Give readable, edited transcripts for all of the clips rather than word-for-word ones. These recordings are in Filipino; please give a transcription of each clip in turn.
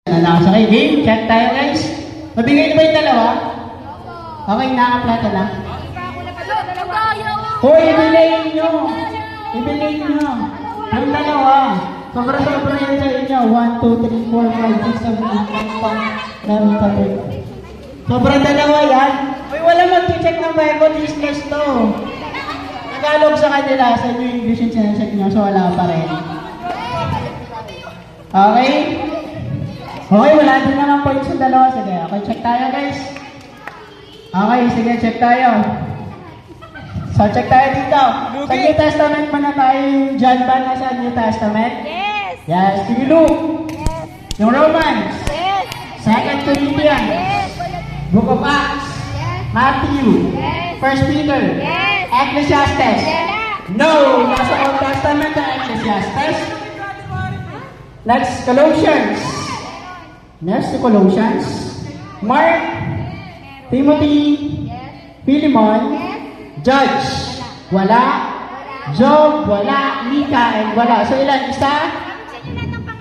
Okay, game. Check tayo guys. Mabigay na ba yung dalawa? Okay, nakaplata na. Hoy, ibilhin nyo! Ibilhin nyo! Yung dalawa. Sobra-sobra yan sa inyo. 1, 2, 3, 4, 5, 6, 7, 8, 9, 10, 11. Sobrang dalawa yan. Hoy, wala mag-check ng Bible business to. Tagalog sa kanila. Sa inyo English yung sinecheck nyo, so wala pa rin. Okay? Okay, wala din naman points sa dalawa. Sige, okay, check tayo guys. Okay, sige, check tayo. So, check tayo dito. Sa New Testament mo na tayo. John ba nasa New Testament? Yes! Yes. Sige, Luke. Yes! Yung Romans. Yes! 2 Corinthians. Yes! Book of Acts. Yes! Matthew. Yes! 1 Peter. Yes! Ecclesiastes. Yes! No! Nasa Old Testament na Ecclesiastes. Next, Colossians. Next to Colossians. Mark. Timothy. Philemon. Judge. Wala. Job. Wala. Mika. And wala. So ilan? Isa?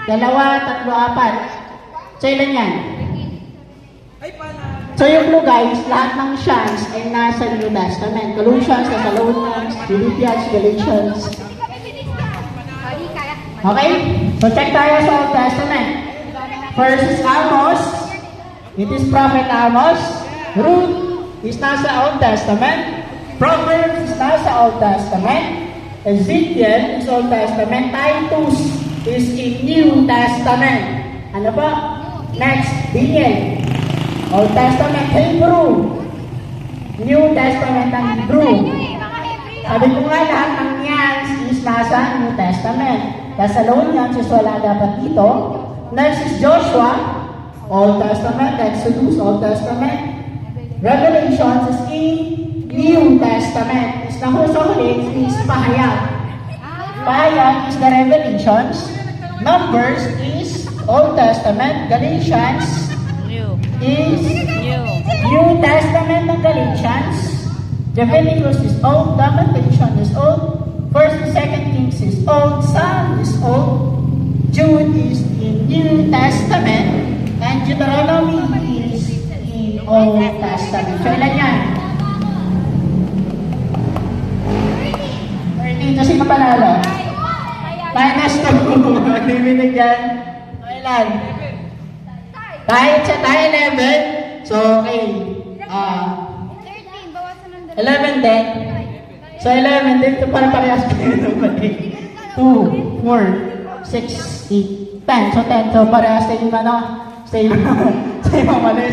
Dalawa, tatlo, apat. So ilan yan? So yung blue guys, lahat ng chance ay nasa New Testament. Colossians, Thessalonians, Philippians, Galatians. Okay? So check tayo sa Old Testament. First is Amos. It is Prophet Amos. Ruth is nasa Old Testament. Proverbs is nasa Old Testament. Ezekiel is Old Testament. Titus is in New Testament. Ano ba? Next, Daniel. Old Testament, Hebrew. New Testament ang Hebrew. Sabi ko nga lahat ng yan is nasa New Testament. Thessalonians is wala dapat dito. Next is Joshua, Old Testament. Exodus, Old Testament. Revelations is in New Testament. Is na sa huli is Pahayag. Pahayag is the Revelations. Numbers is Old Testament. Galatians is New Testament ng Galatians. Leviticus is Old. Lamentation is Old. 1 and 2 Kings is Old. Psalm is Old. Jude is in New Testament. And Deuteronomy is in Old Testament. So ilan yan? 13. So sino panalo? Minus 2. Nagliminig yan. So ilan? Kahit sa tayo 11, so okay, 11 din. So 11 din, ito para parehas kayo naman eh. 2, 4, 6, 8, 10. So 10, so parehas kayo yung ano, same, same ang mali,